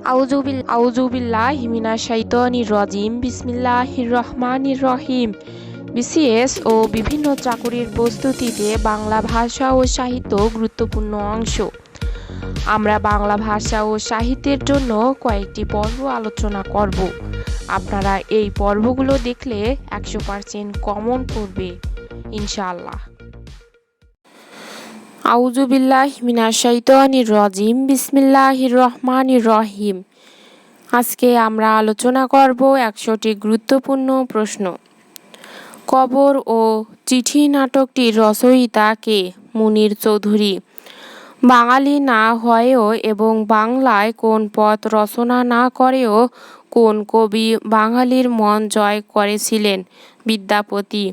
আউযুবিল্লাহি মিনাশ শাইতানির রাজিম। বিসমিল্লাহির রহমানির রহিম। বিসিএস ও বিভিন্ন চাকুরির প্রস্তুতিতে বাংলা ভাষা ও সাহিত্য গুরুত্বপূর্ণ অংশ। আমরা বাংলা ভাষা ও সাহিত্যের জন্য কয়েকটি পর্ব আলোচনা করব। আপনারা এই পর্বগুলো দেখলে 100% কমন পড়বে ইনশাআল্লাহ। আউযুবিল্লাহি মিনাশ শাইতানির রাজিম। বিসমিল্লাহির রহমানির রহিম। আজকে আমরা আলোচনা করব 100টি গুরুত্বপূর্ণ প্রশ্ন। কবর ও চিঠি নাটকটির রচয়িতা কে? মুনীর চৌধুরী। বাঙালি না হয়েও এবং বাংলায় কোন পদ রচনা না করেও কোন কবি বাঙালির মন জয় করেছিলেন? বিদ্যাপতি।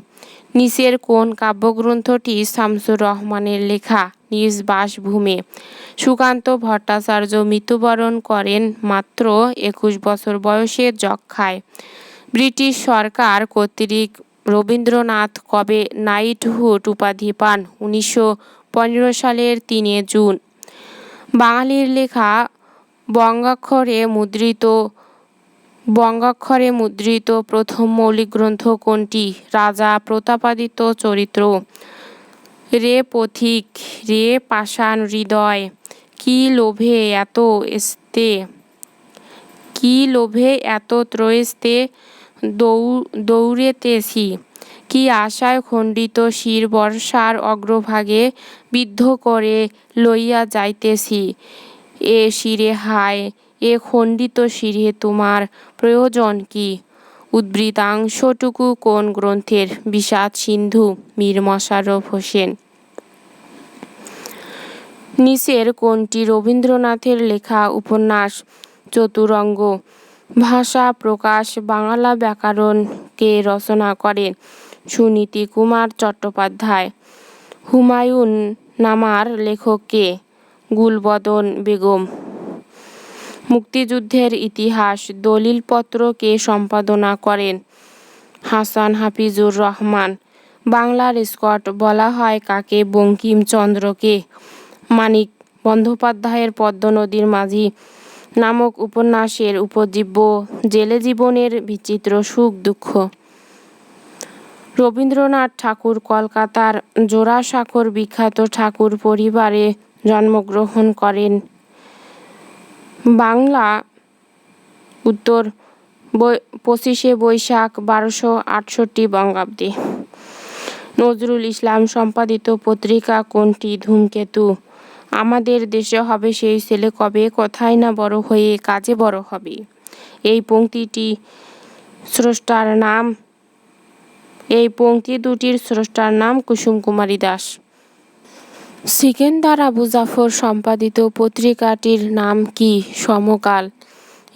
নিচের কোন কাব্যগ্রন্থটি শামসুর রহমানের লেখা? নিজ বাসভূমে। সুকান্ত ভট্টাচার্য মৃত্যুবরণ করেন মাত্র 21 বছর বয়সে যক্ষ্মায়। ব্রিটিশ সরকার কর্তৃক রবীন্দ্রনাথ কবে নাইটহুড উপাধি পান? 1915 সালের 3 জুন। বাঙালির লেখা বঙ্গাক্ষরে মুদ্রিত প্রথম মৌলিক গ্রন্থ কোনটি? রাজা প্রতাপাদিত্য চরিত্র। রে পথিক, রে পাষাণ হৃদয়, কি লোভে এত ত্রয়স্তে দৌড়েতেছি, কি আশায় খণ্ডিত শির বর্ষার অগ্রভাগে বিদ্ধ করে লইয়া যাইতেছি। এ শিরে হায়, এ খণ্ডিত শিরে তোমার প্রয়োজন কি? উদ্বৃত্তাংশটুকু কোন গ্রন্থের? বিষাদ সিন্ধু। মীর মশাররফ হোসেন। নিচের কোনটি রবীন্দ্রনাথের লেখা উপন্যাস? চতুরঙ্গ। ভাষা প্রকাশ বাংলা ব্যাকরণ কে রচনা করেন? সুনীতি কুমার চট্টোপাধ্যায়। হুমায়ুন নামার লেখক কে? গুলবদন বেগম। মুক্তিযুদ্ধের ইতিহাস দলিলপত্র কে সম্পাদনা করেন? হাসান হাফিজুর রহমান। বাংলার স্কট বলা হয় কাকে? বঙ্কিমচন্দ্রকে। মানিক বন্দ্যোপাধ্যায়ের পদ্মনদীর মাঝি নামক উপন্যাসের উপজীব্য জেলে জীবনের বিচিত্র সুখ দুঃখ। রবীন্দ্রনাথ ঠাকুর কলকাতার জোড়াসাঁকোর বিখ্যাত ঠাকুর পরিবারে জন্মগ্রহণ করেন। বাংলা উত্তর 25 বৈশাখ 1268 বঙ্গাব্দে। নজরুল ইসলাম সম্পাদিত পত্রিকা কোনটি? ধূমকেতু। আমাদের দেশে হবে সেই ছেলে কবে, কোথায় না বড় হয়ে কাজে বড় হবে। এই পংক্তি দুটির স্রষ্টার নাম কুসুম কুমারী দাস। সিকেন্দার আবু জাফর সম্পাদিত পত্রিকাটির নাম কি? সমকাল।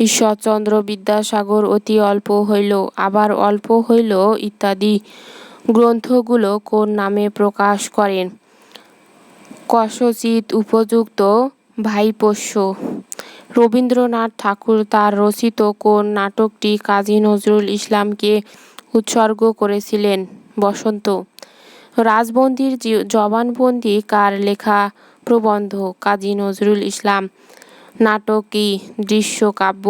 ঈশ্বরচন্দ্র বিদ্যাসাগর অতি অল্প হইল, আবার অল্প হইল ইত্যাদি গ্রন্থগুলো কোন নামে প্রকাশ করেন? কস্যচিৎ উপযুক্ত ভাইপোষ্য। রবীন্দ্রনাথ ঠাকুর তার রচিত কোন নাটকটি কাজী নজরুল ইসলামকে উৎসর্গ করেছিলেন? বসন্ত। রাজবন্দীর জবানবন্দি কার লেখা প্রবন্ধ? কাজী নজরুল ইসলাম। নাটক কি? দৃশ্যকাব্য।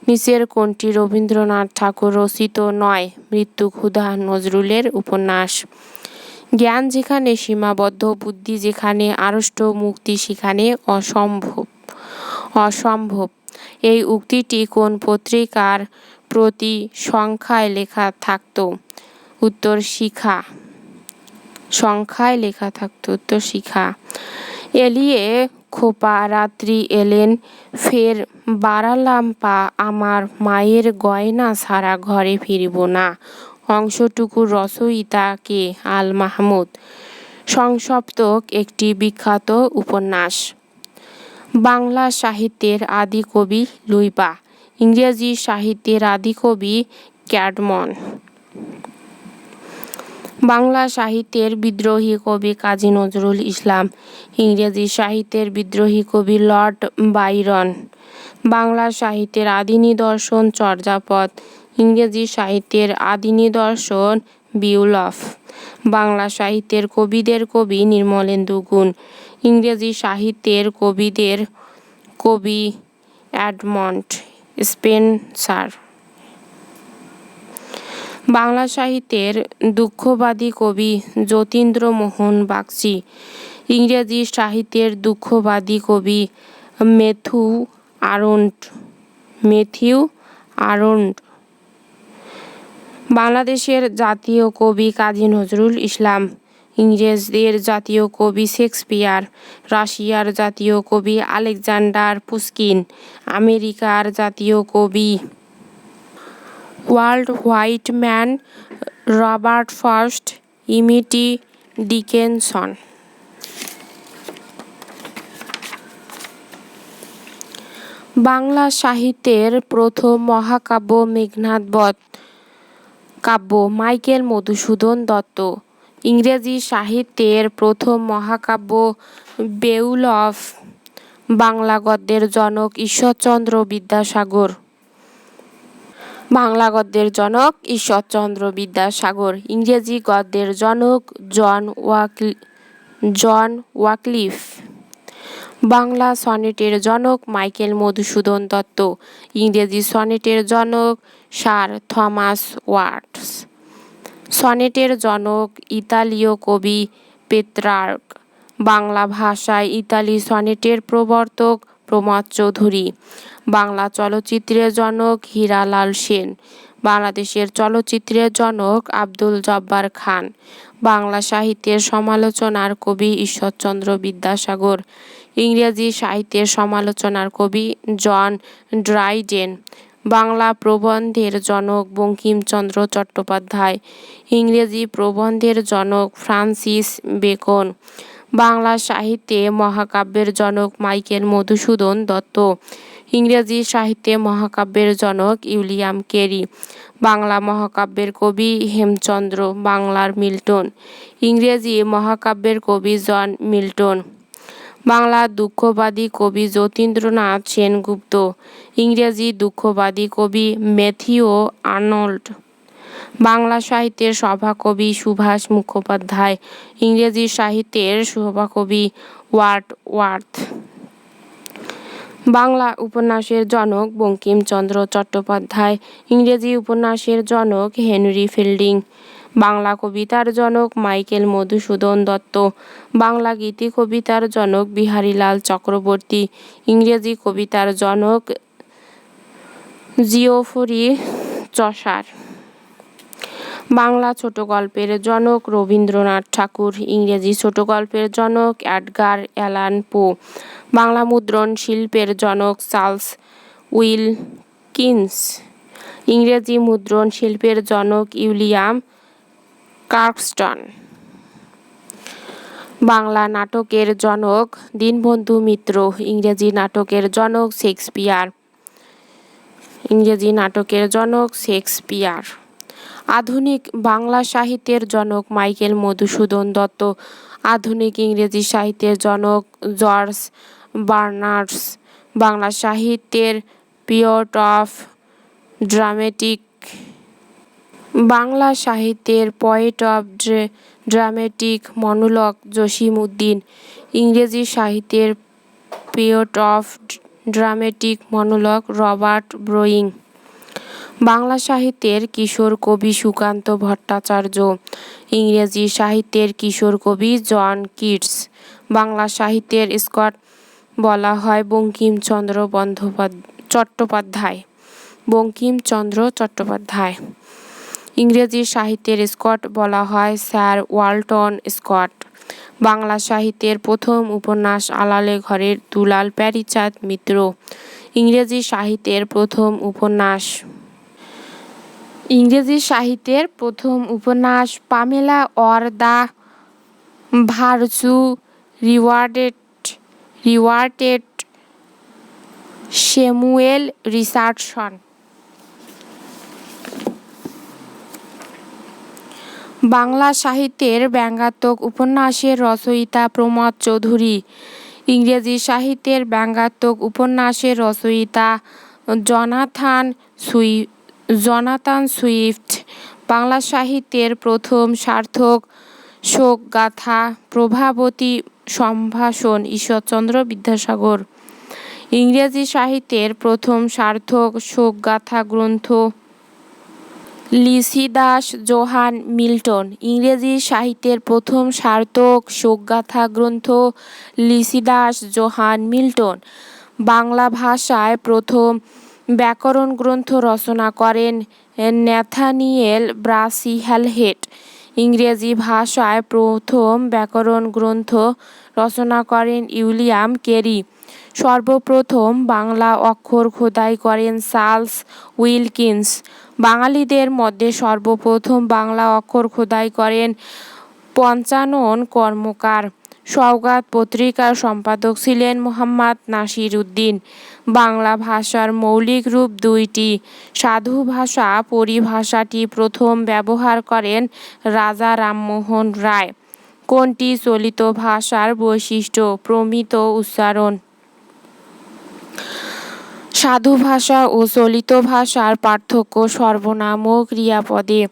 নিচের কোনটি রবীন্দ্রনাথ ঠাকুর রচিত নয়? মৃত্যুক্ষুধা নজরুলের উপন্যাস। জ্ঞান যেখানে সীমাবদ্ধ, বুদ্ধি যেখানে আড়ষ্ট, মুক্তি সেখানে অসম্ভব। এই উক্তিটি কোন পত্রিকার প্রতি সংখ্যায় লেখা থাকত? উত্তর শিখা। এলিয়ে খোপা রাত্রি এলেন, ফের বাড়ালাম পা, আমার মায়ের গয়না ছাড়া ঘরে ফিরব না। অংশটুকুর রচয়িতা কে? আল মাহমুদ। সংসপ্তক একটি বিখ্যাত উপন্যাস। বাংলা সাহিত্যের আদি কবি লুইপা। ইংরেজি সাহিত্যের আদি কবি ক্যাডমন। বাংলা সাহিত্যের বিদ্রোহী কবি কাজী নজরুল ইসলাম। ইংরেজি সাহিত্যের বিদ্রোহী কবি লর্ড বায়রন। বাংলা সাহিত্যের আদি নিদর্শন চর্যাপদ। ইংরেজি সাহিত্যের আদি নিদর্শন বিউলফ। বাংলা সাহিত্যের কবিদের কবি নির্মলেন্দু গুণ। ইংরেজি সাহিত্যের কবিদের কবি এডমন্ড স্পেন্সার। বাংলা সাহিত্যের দুঃখবাদী কবি যতীন্দ্রমোহন বাগচি। ইংরেজি সাহিত্যের দুঃখবাদী কবি ম্যাথিউ আরন্ড। বাংলাদেশের জাতীয় কবি কাজী নজরুল ইসলাম। ইংরেজদের জাতীয় কবি শেক্সপিয়ার। রাশিয়ার জাতীয় কবি আলেকজান্ডার পুশকিন। আমেরিকার জাতীয় কবি Walt Whitman, Robert Frost, Emily Dickinson. Bangla সাহিত্যের প্রথম মহাকাব্য মেঘনাদ বধ কাব্য, মাইকেল মধুসূদন দত্ত। ইংরেজি সাহিত্যের প্রথম মহাকাব্য বেওলফ। বাংলা গদ্যের জনক ঈশ্বরচন্দ্র বিদ্যাসাগর। বাংলা গদ্যের জনক ঈশ্বরচন্দ্র বিদ্যাসাগর। ইংরেজি গদ্যের জনক জন ওয়াকলিফ। বাংলা সনেটের জনক মাইকেল মধুসূদন দত্ত। ইংরেজি সনেটের জনক স্যার থমাস ওয়াটস। সনেটের জনক ইতালীয় কবি পেত্রার্ক। বাংলা ভাষায় ইতালি সনেটের প্রবর্তক প্রমথ চৌধুরী। বাংলা চলচ্চিত্রের জনক হীরালাল সেন। বাংলাদেশের চলচ্চিত্রের জনক আব্দুল জব্বার খান। বাংলা সাহিত্যের সমালোচনার কবি ঈশ্বরচন্দ্র বিদ্যাসাগর। ইংরেজি সাহিত্যের সমালোচনার কবি জন ড্রাইডেন। বাংলা প্রবন্ধের জনক বঙ্কিমচন্দ্র চট্টোপাধ্যায়। ইংরেজি প্রবন্ধের জনক ফ্রান্সিস বেকন। বাংলা সাহিত্যে মহাকাব্যের জনক মাইকেল মধুসূদন দত্ত। ইংরেজি সাহিত্যে মহাকাব্যের জনক উইলিয়াম ক্যারি। বাংলা মহাকাব্যের কবি হেমচন্দ্র। বাংলার মিল্টন। ইংরেজি মহাকাব্যের কবি জন মিল্টন। বাংলা দুঃখবাদী কবি যতীন্দ্রনাথ সেনগুপ্ত। ইংরেজি দুঃখবাদী কবি ম্যাথিউ আর্নল্ড। বাংলা সাহিত্যের সভাকবি সুভাষ মুখোপাধ্যায়। ইংরেজি সাহিত্যের সভাকবি ওয়ার্ডওয়ার্থ। বাংলা উপন্যাসের জনক বঙ্কিমচন্দ্র চট্টোপাধ্যায়। ইংরেজি উপন্যাসের জনক হেনরি ফিল্ডিং। বাংলা কবিতার জনক মাইকেল মধুসূদন দত্ত। বাংলা গীতি কবিতার জনক বিহারীলাল চক্রবর্তী। ইংরেজি কবিতার জনক জিওফ্রি চসার। বাংলা ছোট গল্পের জনক রবীন্দ্রনাথ ঠাকুর। ইংরেজি ছোট গল্পের জনক এডগার অ্যালান পো। বাংলা মুদ্রণ শিল্পের জনক চার্লস উইলকিন্স। ইংরেজি মুদ্রণ শিল্পের জনক উইলিয়াম কার্কস্টন। বাংলা নাটকের জনক দীনবন্ধু মিত্র। ইংরেজি নাটকের জনক শেক্সপিয়ার। ইংরেজি নাটকের জনক শেক্সপিয়ার। আধুনিক বাংলা সাহিত্যের জনক মাইকেল মধুসূদন দত্ত। আধুনিক ইংরেজি সাহিত্যের জনক জর্জ বার্নার্স। বাংলা সাহিত্যের পিরিয়ড অফ ড্রামেটিক বাংলা সাহিত্যের poet of dramatic monologue Jasim Uddin. ইংরেজি সাহিত্যের period of dramatic monologue Robert Browning. Bangla সাহিত্যের কিশোর কবি সুকান্ত ভট্টাচার্য। ইংরেজি সাহিত্যের কিশোর কবি জন কিটস। বাংলা সাহিত্যের স্কট বলা হয় বঙ্কিমচন্দ্র চট্টোপাধ্যায়। বঙ্কিমচন্দ্র চট্টোপাধ্যায়। ইংরেজি সাহিত্যের স্কট বলা হয় স্যার ওয়ালটন স্কট। বাংলা সাহিত্যের প্রথম উপন্যাস আলালে ঘরের দুলাল প্যারীচাঁদ মিত্র। ইংরেজি সাহিত্যের প্রথম উপন্যাস Pamela or the virtue rewarded Samuel Richardson. Bangla সাহিত্যের ব্যঙ্গাত্মক উপন্যাসের রচয়িতা প্রমথ চৌধুরী। ইংরেজি সাহিত্যের ব্যঙ্গাত্মক উপন্যাসের রচয়িতা জনাথান সুইফট। বাংলা সাহিত্যের প্রথম সার্থক শোকগাথা প্রভাবতী সম্ভাষণ ঈশ্বরচন্দ্র বিদ্যাসাগর। ইংরেজি সাহিত্যের প্রথম সার্থক শোকগাথা গ্রন্থ লিসিদাস জোহান মিল্টন। ইংরেজি সাহিত্যের প্রথম সার্থক শোকগাথা গ্রন্থ লিসিদাস জোহান মিল্টন। বাংলা ভাষায় প্রথম ব্যাকরণ গ্রন্থ রচনা করেন ন্যাথানিয়েল ব্রাসিহ্যালহেড। ইংরেজি ভাষায় প্রথম ব্যাকরণ গ্রন্থ রচনা করেন উইলিয়াম ক্যারি। সর্বপ্রথম বাংলা অক্ষর খোদাই করেন চার্লস উইলকিন্স। বাঙালিদের মধ্যে সর্বপ্রথম বাংলা অক্ষর খোদাই করেন পঞ্চানন কর্মকার। সওগাত পত্রিকার সম্পাদক ছিলেন মোহাম্মদ নাসির উদ্দিন। বাংলা ভাষার মৌলিক রূপ দুইটি। সাধু ভাষা পরিভাষাটি প্রথম ব্যবহার করেন রাজা রামমোহন রায়। কোনটি চলিত ভাষার বৈশিষ্ট্য? প্রমিত উচ্চারণ। সাধু ভাষা ও চলিত ভাষার পার্থক্য সর্বনাম ও ক্রিয়াপদে।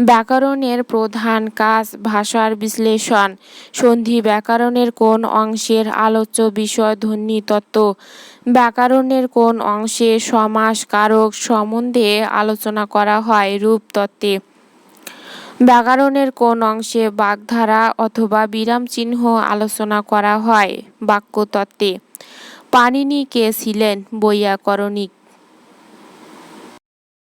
ব্যাকরণের প্রধান কাজ ভাষার বিশ্লেষণ। সন্ধি ব্যাকরণের কোন অংশের আলোচ্য বিষয় ধ্বনিতত্ত্ব? ব্যাকরণের কোন অংশে সমাস কারক সম্বন্ধে আলোচনা করা হয় রূপতত্ত্বে? ব্যাকরণের কোন অংশে বাগধারা অথবা বিরামচিহ্ন আলোচনা করা হয় বাক্যতত্ত্বে? পাণিনি কে ছিলেন? বৈয়াকরণিক।